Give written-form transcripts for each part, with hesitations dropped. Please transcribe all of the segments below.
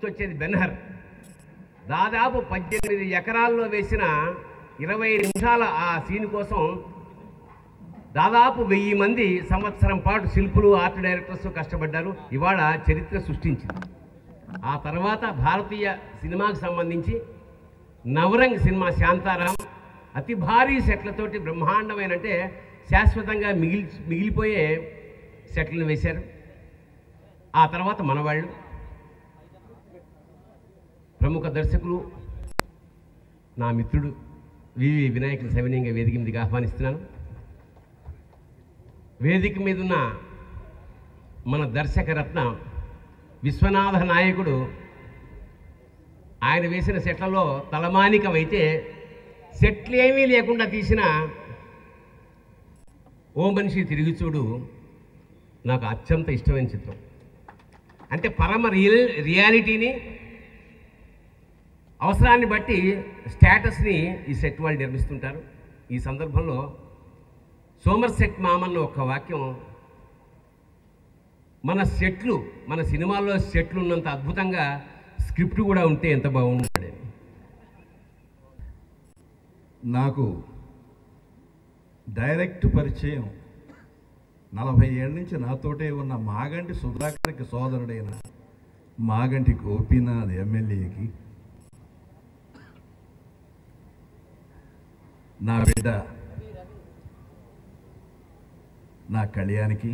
గుర్తొచ్చేది బెన్హర్. దాదాపు 18 ఎకరాల్లో వేసిన 20 నిమిషాల ఆ సీన్ కోసం దాదాపు 1000 మంది సంవత్సరం పాటు శిల్పులు, ఆర్ట్ డైరెక్టర్స్ కష్టపడ్డారు. ఇవాళ చరిత్ర సృష్టించింది. ఆ తర్వాత భారతీయ సినిమాకు సంబంధించి నవరంగ్ సినిమా శాంతారాం అతి భారీ సెట్లతోటి బ్రహ్మాండమైన, అంటే శాశ్వతంగా మిగిలిపోయే సెట్లను వేశారు. ఆ తర్వాత మనవాళ్ళు ప్రముఖ దర్శకులు, నా మిత్రుడు వివి వినాయకుని సవినయంగా వేదిక మీదకి ఆహ్వానిస్తున్నాను. వేదిక మీద ఉన్న మన దర్శకరత్న విశ్వనాథ నాయకుడు, ఆయన వేసిన సెట్లలో తలమానికమైతే సెట్లు ఏమీ లేకుండా తీసిన ఓ మనిషి తిరిగి చూడు నాకు అత్యంత ఇష్టమైన చిత్రం. అంటే పరమ రియాలిటీని, అవసరాన్ని బట్టి స్టేటస్ని ఈ సెట్ వాళ్ళు నిర్మిస్తుంటారు. ఈ సందర్భంలో సోమర్సెట్ మామన్న ఒక వాక్యం, మన సెట్లు, మన సినిమాల్లో సెట్లు ఉన్నంత అద్భుతంగా స్క్రిప్ట్ కూడా ఉంటే ఎంత బాగుంటాడు. నాకు డైరెక్ట్ పరిచయం 40 ఏళ్ళ నుంచి నాతోటే ఉన్న మాగంటి సుధాకర్కి సోదరుడైన మాగంటి గోపీనాథ్ ఎమ్మెల్యేకి, నా బిడ్డ నా కళ్యాణికి,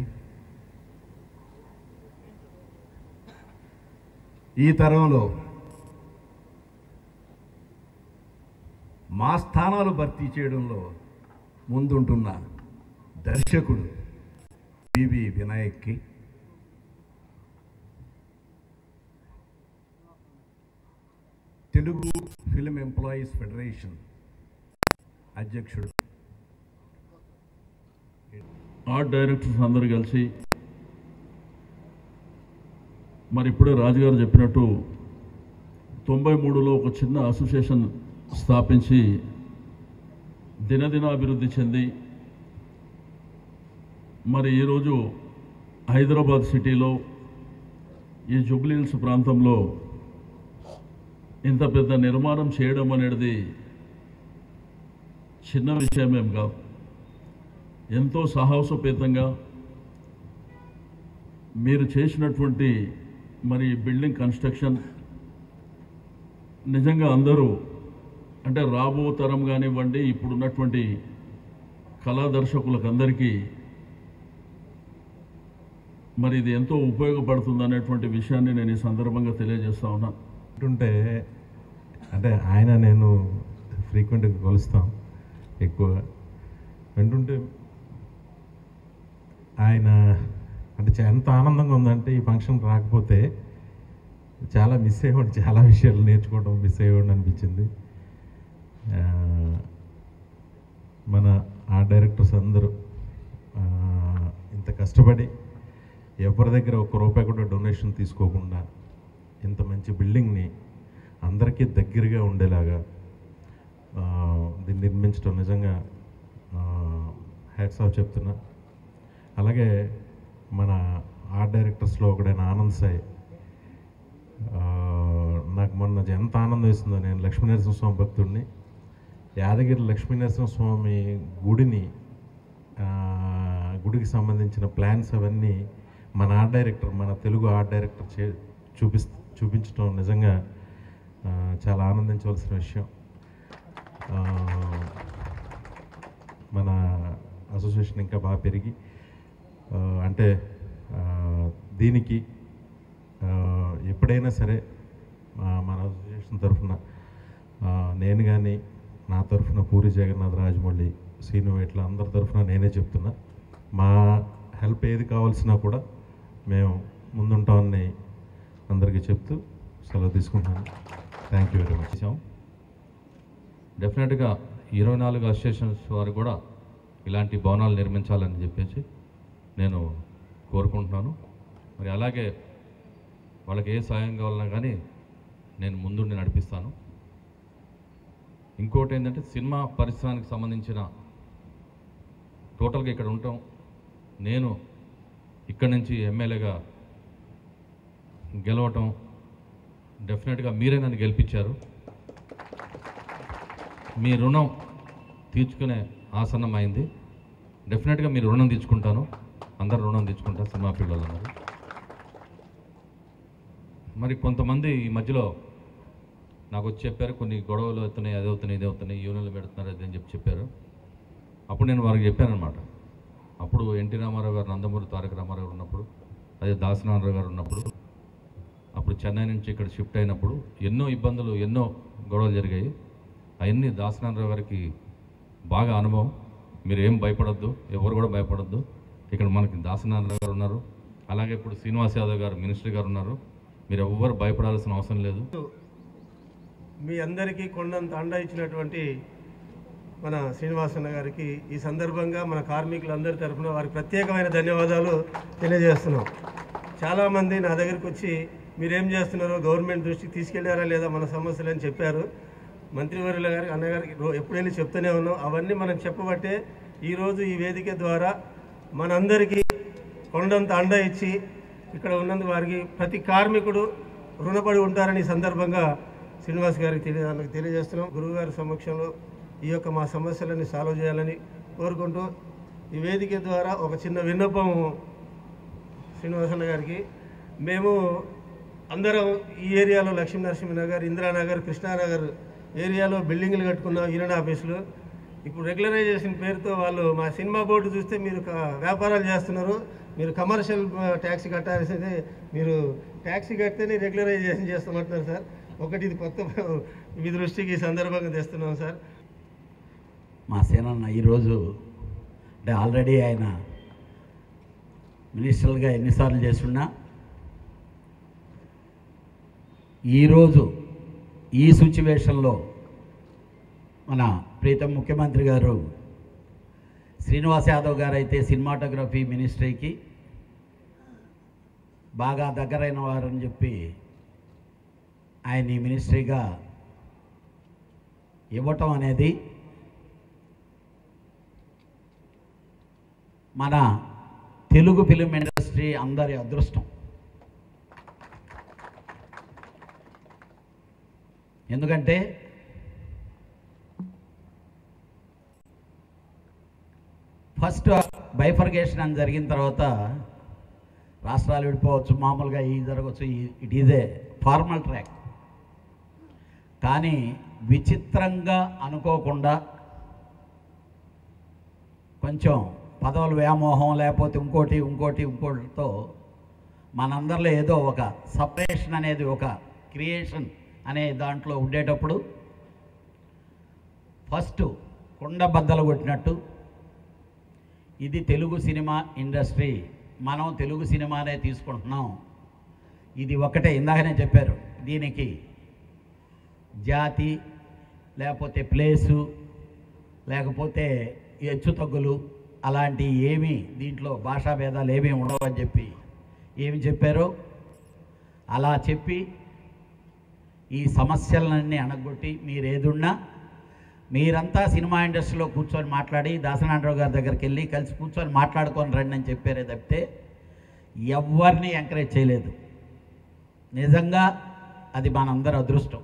ఈ తరంలో మా స్థానాలు భర్తీ చేయడంలో ముందుంటున్న దర్శకుడు వివి వినాయక్కి, తెలుగు ఫిల్మ్ ఎంప్లాయీస్ ఫెడరేషన్ అధ్యక్షుడు, ఆర్ట్ డైరెక్టర్స్ అందరూ కలిసి, మరి ఇప్పుడే రాజుగారు చెప్పినట్టు 93లో ఒక చిన్న అసోసియేషన్ స్థాపించి దినదినాభివృద్ధి చెంది, మరి ఈరోజు హైదరాబాద్ సిటీలో ఈ జూబ్లీ హిల్స్ ప్రాంతంలో ఇంత పెద్ద నిర్మాణం చేయడం అనేది చిన్న విషయమేం కాదు. ఎంతో సాహసోపేతంగా మీరు చేసినటువంటి మరి బిల్డింగ్ కన్స్ట్రక్షన్ నిజంగా అందరూ, అంటే రాబో తరం కానివ్వండి, ఇప్పుడున్నటువంటి కళా దర్శకులకు అందరికీ మరి ఇది ఎంతో ఉపయోగపడుతుంది అనేటువంటి విషయాన్ని నేను ఈ సందర్భంగా తెలియజేస్తా ఉన్నాను. అంటే ఆయన నేను ఫ్రీక్వెంట్గా కలుస్తాం ఎక్కువ వింటుంటే, ఆయన అంటే ఎంత ఆనందంగా ఉందంటే ఈ ఫంక్షన్ రాకపోతే చాలా మిస్ అయ్యేవాడు, చాలా విషయాలు నేర్చుకోవడం మిస్ అయ్యేవాడు అనిపించింది. మన ఆర్ట్ డైరెక్టర్స్ అందరూ ఇంత కష్టపడి ఎవరి దగ్గర ఒక్క రూపాయి కూడా డొనేషన్ తీసుకోకుండా ఇంత మంచి బిల్డింగ్ని అందరికీ దగ్గరగా ఉండేలాగా దీన్ని నిర్మించడం నిజంగా హ్యాట్స్ ఆఫ్ చెప్తున్నా. అలాగే మన ఆర్ట్ డైరెక్టర్స్లో ఒకడైన ఆనంద్ సాయి, నాకు మొన్న ఎంత ఆనందం వేస్తుందో, నేను లక్ష్మీనరసింహస్వామి భక్తుడిని, యాదగిరి లక్ష్మీనరసింహస్వామి గుడికి సంబంధించిన ప్లాన్స్ అవన్నీ మన ఆర్ట్ డైరెక్టర్, మన తెలుగు ఆర్ట్ డైరెక్టర్ చూపించడం నిజంగా చాలా ఆనందించవలసిన విషయం. మన అసోసియేషన్ ఇంకా బాగా పెరిగి, అంటే దీనికి ఎప్పుడైనా సరే మన అసోసియేషన్ తరఫున నేను కానీ, నా తరఫున పూరి జగన్నాథ్, రాజమౌళి, సీను, ఇట్లా అందరి తరఫున నేనే చెప్తున్నా, మా హెల్ప్ ఏది కావాల్సినా కూడా మేము ముందుంటామని అందరికీ చెప్తూ సెలవు తీసుకుంటాను. Thank you very much. డెఫినెట్గా 24 అసోసియేషన్స్ వారు కూడా ఇలాంటి భవనాలు నిర్మించాలని చెప్పేసి నేను కోరుకుంటున్నాను. మరి అలాగే వాళ్ళకి ఏ సాయం కావాలన్నా కానీ నేను ముందుండి నడిపిస్తాను. ఇంకోటి ఏంటంటే, సినిమా పరిశ్రమకి సంబంధించిన టోటల్గా ఇక్కడ ఉంటాం. నేను ఇక్కడి నుంచి ఎమ్మెల్యేగా గెలవటం డెఫినెట్గా మీరే నన్ను గెలిపించారు. మీ రుణం తీర్చుకునే ఆసనం అయింది. డెఫినెట్గా మీరు రుణం తీర్చుకుంటాను, అందరు రుణం తీర్చుకుంటారు సినిమా ఫీల్డ్లో. మరి కొంతమంది ఈ మధ్యలో నాకు వచ్చి చెప్పారు, కొన్ని గొడవలు అవుతున్నాయి, అది అవుతున్నాయి, ఇది అవుతున్నాయి, యూనియన్లు పెడుతున్నారు అది అని చెప్పారు. అప్పుడు నేను వారికి చెప్పానమాట. అప్పుడు ఎన్టీ రామారావు గారు, నందమూరి తారక రామారావు ఉన్నప్పుడు, అదే దాసనారాయణ గారు ఉన్నప్పుడు, అప్పుడు చెన్నై నుంచి ఇక్కడ షిఫ్ట్ అయినప్పుడు ఎన్నో ఇబ్బందులు, ఎన్నో గొడవలు జరిగాయి. అవన్నీ దాసనారాయణ గారికి బాగా అనుభవం. మీరు ఏం భయపడద్దు, ఎవరు కూడా భయపడద్దు. ఇక్కడ మనకి దాసనారాయణ గారు ఉన్నారు, అలాగే ఇప్పుడు శ్రీనివాస్ యాదవ్ గారు మినిస్టర్ గారు ఉన్నారు. మీరు ఎవ్వరు భయపడాల్సిన అవసరం లేదు. మీ అందరికీ కొండంత అండ ఇచ్చినటువంటి మన శ్రీనివాసన్న గారికి ఈ సందర్భంగా మన కార్మికులందరి తరఫున వారికి ప్రత్యేకమైన ధన్యవాదాలు తెలియజేస్తున్నాం. చాలామంది నా దగ్గరికి వచ్చి మీరేం చేస్తున్నారో గవర్నమెంట్ దృష్టికి తీసుకెళ్లారా లేదా మన సమస్యలు అని చెప్పారు. మంత్రివర్యుల గారికి, అన్నగారికి ఎప్పుడైనా చెప్తూనే ఉన్నాం. అవన్నీ మనం చెప్పబట్టే ఈరోజు ఈ వేదిక ద్వారా మనందరికీ కొండంత అండ ఇచ్చి ఇక్కడ ఉన్నందుకు వారికి ప్రతి కార్మికుడు రుణపడి ఉంటారని ఈ సందర్భంగా శ్రీనివాస్ గారికి తెలియజేస్తున్నాం. గురువుగారి సమక్షంలో ఈ యొక్క మా సమస్యలని సాల్వ్ చేయాలని కోరుకుంటూ ఈ వేదిక ద్వారా ఒక చిన్న విన్నపం శ్రీనివాసన్న గారికి. మేము అందరం ఈ ఏరియాలో లక్ష్మీనరసింహనగర్, ఇందిరానగర్, కృష్ణానగర్ ఏరియాలో బిల్డింగ్లు కట్టుకున్నాం, యూనియన్ ఆఫీసులు. ఇప్పుడు రెగ్యులరైజేషన్ పేరుతో వాళ్ళు మా సినిమా బోర్డు చూస్తే మీరు వ్యాపారాలు చేస్తున్నారు, మీరు కమర్షియల్ ట్యాక్సీ కట్టాల్సిందే, మీరు ట్యాక్సీ కడితేనే రెగ్యులరైజేషన్ చేస్తామంటున్నారు సార్. ఒకటి ఇది కొత్త మీ దృష్టికి ఈ సందర్భంగా తెస్తున్నాం సార్. మా సేనన్న ఈరోజు అంటే ఆల్రెడీ ఆయన మినిస్టర్గా ఎన్నిసార్లు చేస్తున్నా, ఈరోజు ఈ సిచ్యువేషన్లో మన ప్రీతం ముఖ్యమంత్రి గారు శ్రీనివాస్ యాదవ్ గారు అయితే సినిమాటోగ్రఫీ మినిస్ట్రీకి బాగా దగ్గరైన వారని చెప్పి ఆయన ఈ మినిస్ట్రీగా ఇవ్వటం అనేది మన తెలుగు ఫిలిం ఇండస్ట్రీ అందరి అదృష్టం. ఎందుకంటే ఫస్ట్ బైఫర్గేషన్ అని జరిగిన తర్వాత రాష్ట్రాలు విడిపోవచ్చు, మామూలుగా ఇది జరగవచ్చు, it is a formal track. కానీ విచిత్రంగా అనుకోకుండా కొంచెం పదవుల వ్యామోహం లేకపోతే ఇంకోటితో మనందరిలో ఏదో ఒక సపరేషన్ అనేది, ఒక క్రియేషన్ అనే దాంట్లో ఉండేటప్పుడు ఫస్ట్ కుండ బద్దలు కొట్టినట్టు ఇది తెలుగు సినిమా ఇండస్ట్రీ, మనం తెలుగు సినిమానే తీసుకుంటున్నాం. ఇది ఒకటే, ఇందాకనే చెప్పారు, దీనికి జాతి లేకపోతే ప్లేసు లేకపోతే హెచ్చు తగ్గులు అలాంటి ఏమీ దీంట్లో భాషా భేదాలు ఏమీ ఉండవని చెప్పి ఏమి చెప్పారో అలా చెప్పి ఈ సమస్యలన్నీ అణగొట్టి మీరేదున్నా మీరంతా సినిమా ఇండస్ట్రీలో కూర్చొని మాట్లాడి దాసనారాయణ గారి దగ్గరికి వెళ్ళి కలిసి కూర్చొని మాట్లాడుకొని రండి అని చెప్పారే తప్పితే ఎవరిని ఎంకరేజ్ చేయలేదు. నిజంగా అది మనందరి అదృష్టం.